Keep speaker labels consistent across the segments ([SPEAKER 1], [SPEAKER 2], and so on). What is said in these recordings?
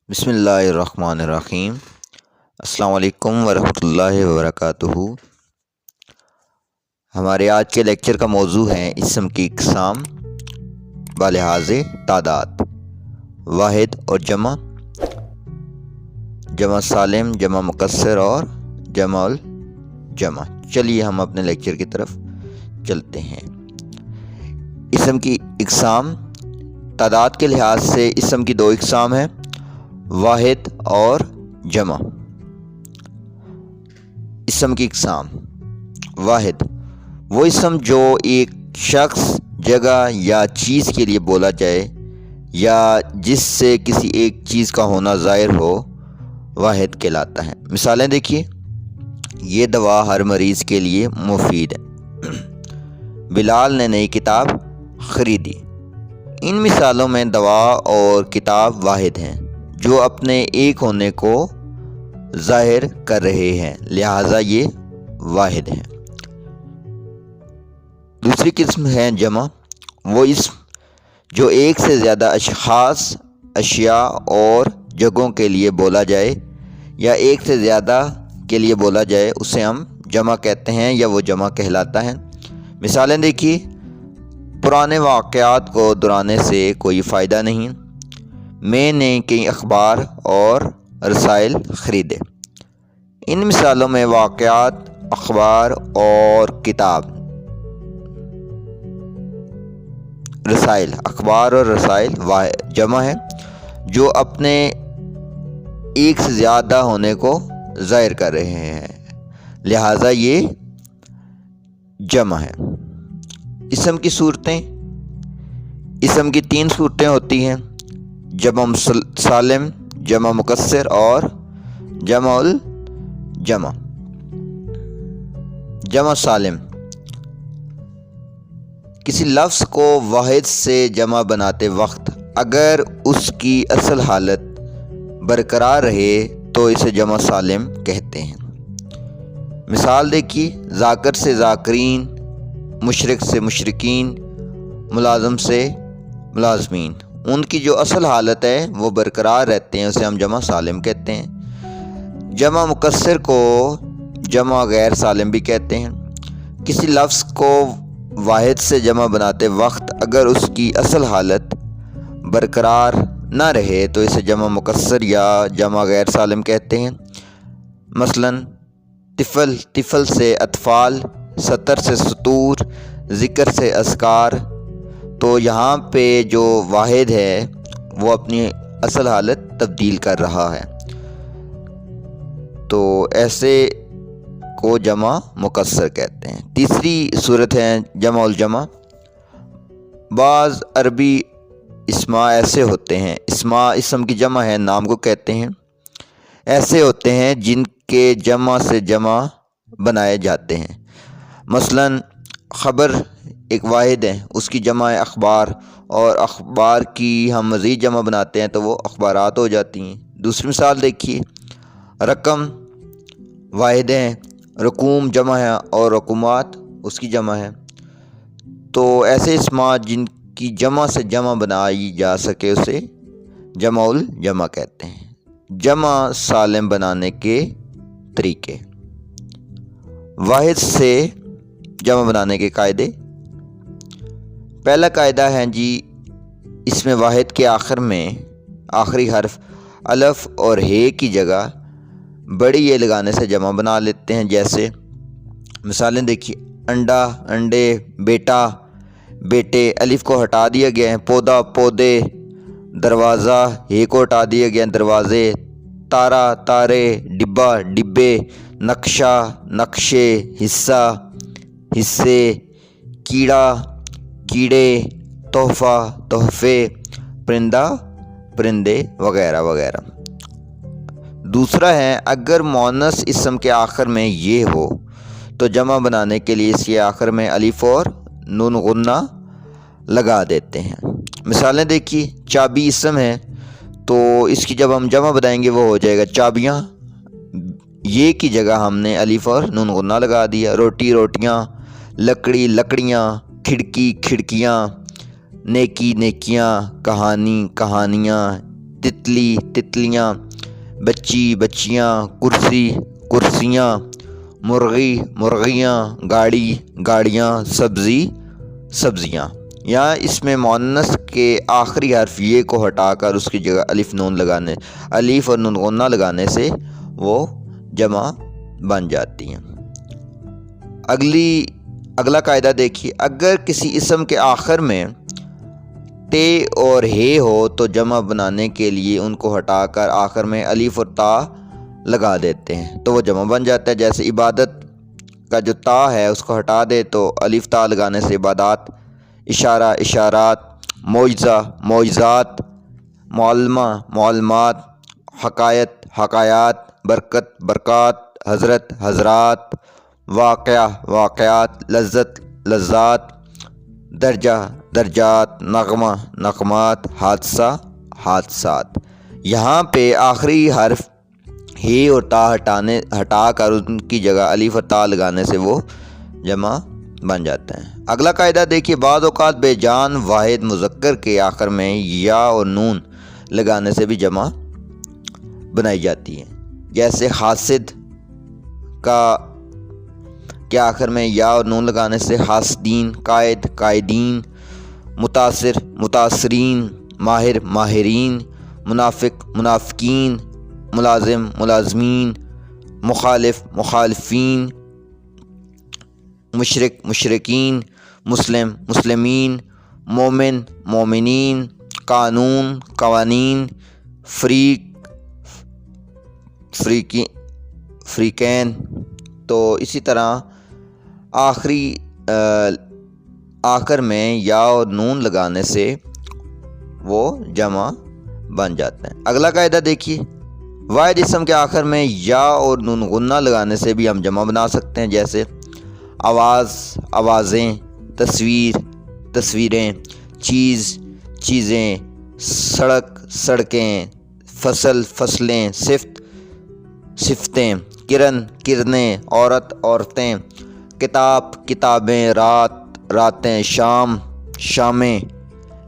[SPEAKER 1] بسم اللہ الرحمن الرحیم۔ السلام علیکم ورحمۃ اللہ وبرکاتہ۔ ہمارے آج کے لیکچر کا موضوع ہے اسم کی اقسام بلحاظ تعداد، واحد اور جمع، جمع سالم، جمع مکسر اور جمع الجمع۔ چلیے ہم اپنے لیکچر کی طرف چلتے ہیں۔ اسم کی اقسام، تعداد کے لحاظ سے اسم کی دو اقسام ہیں، واحد اور جمع۔ اسم کی اقسام: واحد وہ اسم جو ایک شخص، جگہ یا چیز کے لیے بولا جائے یا جس سے کسی ایک چیز کا ہونا ظاہر ہو، واحد کہلاتا ہے۔ مثالیں دیکھیے: یہ دوا ہر مریض کے لیے مفید ہے، بلال نے نئی کتاب خریدی۔ ان مثالوں میں دوا اور کتاب واحد ہیں جو اپنے ایک ہونے کو ظاہر کر رہے ہیں، لہٰذا یہ واحد ہیں۔ دوسری قسم ہے جمع، وہ اسم جو ایک سے زیادہ اشخاص، اشیاء اور جگہوں کے لیے بولا جائے یا ایک سے زیادہ کے لیے بولا جائے، اسے ہم جمع کہتے ہیں یا وہ جمع کہلاتا ہے۔ مثالیں دیکھیے: پرانے واقعات کو دہرانے سے کوئی فائدہ نہیں، میں نے کئی اخبار اور رسائل خریدے۔ ان مثالوں میں واقعات، اخبار اور کتاب، رسائل، اخبار اور رسائل جمع ہے جو اپنے ایک سے زیادہ ہونے کو ظاہر کر رہے ہیں، لہٰذا یہ جمع ہے۔ اسم کی صورتیں: اسم کی تین صورتیں ہوتی ہیں، جمع سالم، جمع مکسر اور جمع الجمع۔ جمع سالم: کسی لفظ کو واحد سے جمع بناتے وقت اگر اس کی اصل حالت برقرار رہے تو اسے جمع سالم کہتے ہیں۔ مثال دیکھیے: ذاکر سے ذاکرین، مشرق سے مشرکین، ملازم سے ملازمین۔ ان کی جو اصل حالت ہے وہ برقرار رہتے ہیں، اسے ہم جمع سالم کہتے ہیں۔ جمع مکسر کو جمع غیر سالم بھی کہتے ہیں۔ کسی لفظ کو واحد سے جمع بناتے وقت اگر اس کی اصل حالت برقرار نہ رہے تو اسے جمع مکسر یا جمع غیر سالم کہتے ہیں۔ مثلاً طفل، طفل سے اطفال، سطر سے سطور، ذکر سے اذکار۔ تو یہاں پہ جو واحد ہے وہ اپنی اصل حالت تبدیل کر رہا ہے، تو ایسے کو جمع مکسر کہتے ہیں۔ تیسری صورت ہے جمع الجمع۔ بعض عربی اسماء ایسے ہوتے ہیں، اسماء اسم کی جمع ہے، نام کو کہتے ہیں، ایسے ہوتے ہیں جن کے جمع سے جمع بنائے جاتے ہیں۔ مثلاً خبر ایک واحد ہے، اس کی جمع ہے اخبار، اور اخبار کی ہم مزید جمع بناتے ہیں تو وہ اخبارات ہو جاتی ہیں۔ دوسری مثال دیکھیے: رقم واحد ہیں، رقوم جمع ہے اور رقومات اس کی جمع ہے۔ تو ایسے اسماء جن کی جمع سے جمع بنائی جا سکے اسے جمع الجمع کہتے ہیں۔ جمع سالم بنانے کے طریقے: واحد سے جمع بنانے کے قاعدے: پہلا قاعدہ ہے اس میں واحد کے آخر میں آخری حرف الف اور ہے کی جگہ بڑی یہ لگانے سے جمع بنا لیتے ہیں۔ جیسے مثالیں دیکھیے: انڈا، انڈے، بیٹا، بیٹے، الف کو ہٹا دیا گیا ہے، پودا، پودے، دروازہ، ہے کو ہٹا دیا گیا ہے، دروازے، تارا، تارے، ڈبہ، ڈبے، نقشہ، نقشے، حصہ، حصے، کیڑا، کیڑے، تحفہ، تحفے، پرندہ، پرندے، وغیرہ وغیرہ۔ دوسرا ہے اگر مؤنث اسم کے آخر میں یہ ہو تو جمع بنانے کے لیے اس کے آخر میں الف اور نون غنہ لگا دیتے ہیں۔ مثالیں دیکھیے: چابی اسم ہے تو اس کی جب ہم جمع بنائیں گے وہ ہو جائے گا چابیاں، یہ کی جگہ ہم نے الف اور نون غنہ لگا دیا۔ روٹی، روٹیاں، لکڑی، لکڑیاں، کھڑکی، کھڑکیاں، نیکی، نیکیاں، کہانی، کہانیاں، تتلی تتلیاں، بچی بچیاں، کرسی کرسیاں، مرغی مرغیاں، گاڑی گاڑیاں، سبزی سبزیاں۔ یہاں اس میں مؤنث کے آخری حرف یہ کو ہٹا کر اس کی جگہ الف اور نون غنہ لگانے سے وہ جمع بن جاتی ہیں۔ اگلا قاعدہ دیکھیے، اگر کسی اسم کے آخر میں تے اور ہے ہو تو جمع بنانے کے لیے ان کو ہٹا کر آخر میں الف اور تا لگا دیتے ہیں تو وہ جمع بن جاتا ہے۔ جیسے عبادت کا جو تا ہے اس کو ہٹا دے تو الف تا لگانے سے عبادات، اشارہ اشارات، معجزہ معجزات، معلمہ معلومات، حکایت حکایات، برکت برکات، حضرت حضرات، واقعہ واقعات، لذت لذات، درجہ درجات، نغمہ نغمات، حادثہ حادثات۔ یہاں پہ آخری حرف ہے اور تا ہٹا کر ان کی جگہ الف اور تا لگانے سے وہ جمع بن جاتا ہے۔ اگلا قاعدہ دیکھیے، بعض اوقات بے جان واحد مذکر کے آخر میں یا اور نون لگانے سے بھی جمع بنائی جاتی ہے۔ جیسے حاسد کے آخر میں یا اور نون لگانے سے حاسدین، قائد قائدین، متاثر متاثرین، ماہر ماہرین، منافق منافقین، ملازم ملازمین، مخالف مخالفین، مشرک مشرکین، مسلم مسلمین، مومن مومنین، قانون قوانین، فریق فریقین۔ تو اسی طرح آخر میں یا اور نون لگانے سے وہ جمع بن جاتے ہیں۔ اگلا قاعدہ دیکھیے، واحد اسم کے آخر میں یا اور نون غنہ لگانے سے بھی ہم جمع بنا سکتے ہیں۔ جیسے آواز آوازیں، تصویر تصویریں، چیز چیزیں، سڑک سڑکیں، فصل فصلیں، صفت صفتیں، کرن کرنیں، عورت عورتیں، کتاب کتابیں، رات راتیں، شام شامیں،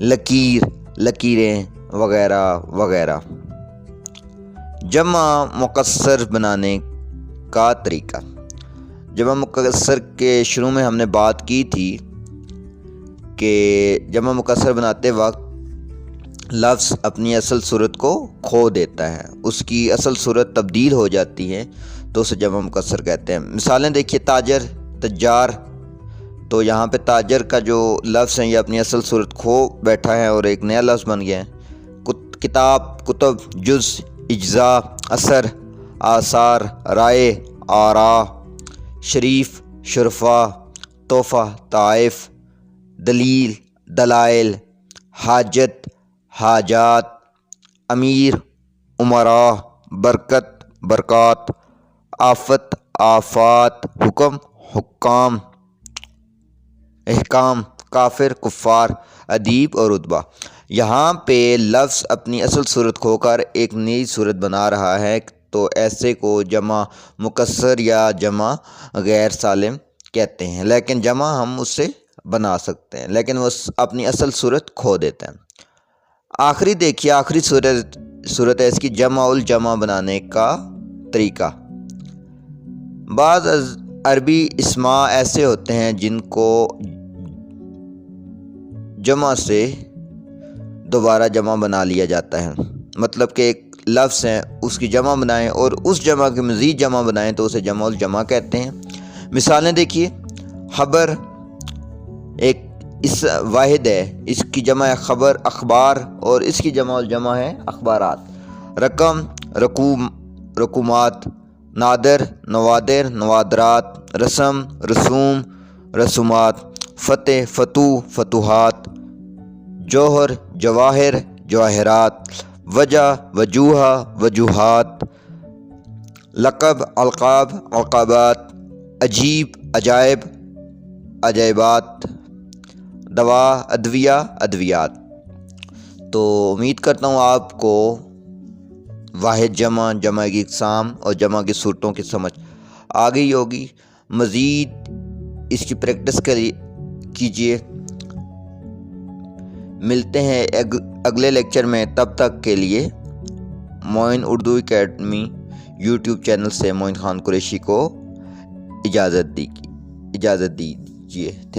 [SPEAKER 1] لکیر لکیریں وغیرہ وغیرہ۔ جمع مکسر بنانے کا طریقہ۔ جمع مکسر کے شروع میں ہم نے بات کی تھی کہ جمع مکسر بناتے وقت لفظ اپنی اصل صورت کو کھو دیتا ہے، اس کی اصل صورت تبدیل ہو جاتی ہے تو اسے جمع مکسر کہتے ہیں۔ مثالیں دیکھیے، تاجر تجار، تو یہاں پہ تاجر کا جو لفظ ہے یہ اپنی اصل صورت کھو بیٹھا ہے اور ایک نیا لفظ بن گیا ہے۔ کتاب کتب، جز اجزاء، اثر آثار، رائے آراء، شریف شرفا، تحفہ تحائف، دلیل دلائل، حاجت حاجات، امیر امراء، برکت برکات، آفت آفات، حکم حکام، احکام کافر کفار، ادیب اور رتبہ۔ یہاں پہ لفظ اپنی اصل صورت کھو کر ایک نئی صورت بنا رہا ہے تو ایسے کو جمع مکسر یا جمع غیر سالم کہتے ہیں، لیکن جمع ہم اس سے بنا سکتے ہیں لیکن وہ اپنی اصل صورت کھو دیتا ہے۔ آخری دیکھیے، آخری صورت ہے اس کی جمع الجمع بنانے کا طریقہ۔ بعض عربی اسماء ایسے ہوتے ہیں جن کو جمع سے دوبارہ جمع بنا لیا جاتا ہے، مطلب کہ ایک لفظ ہے اس کی جمع بنائیں اور اس جمع کی مزید جمع بنائیں تو اسے جمع الجمع کہتے ہیں۔ مثالیں دیکھیے، خبر ایک اس واحد ہے، اس کی جمع ہے خبر اخبار اور اس کی جمع الجمع ہے اخبارات۔ رقم رقومات، نادر نوادر نوادرات، رسم رسوم رسومات، فتح فتوح فتوحات، جوہر جواہر جواہرات، وجہ وجوہ وجوہات، لقب القاب القابات، عجیب عجائب عجائبات، دوا ادویہ ادویات۔ تو امید کرتا ہوں آپ کو واحد جمع، جمع کی اقسام اور جمع کی صورتوں کی سمجھ آ گئی ہوگی۔ مزید اس کی پریکٹس کیجیے۔ ملتے ہیں اگلے لیکچر میں، تب تک کے لیے معین اردو اکیڈمی یوٹیوب چینل سے معین خان قریشی کو اجازت دیجیے۔ تھینک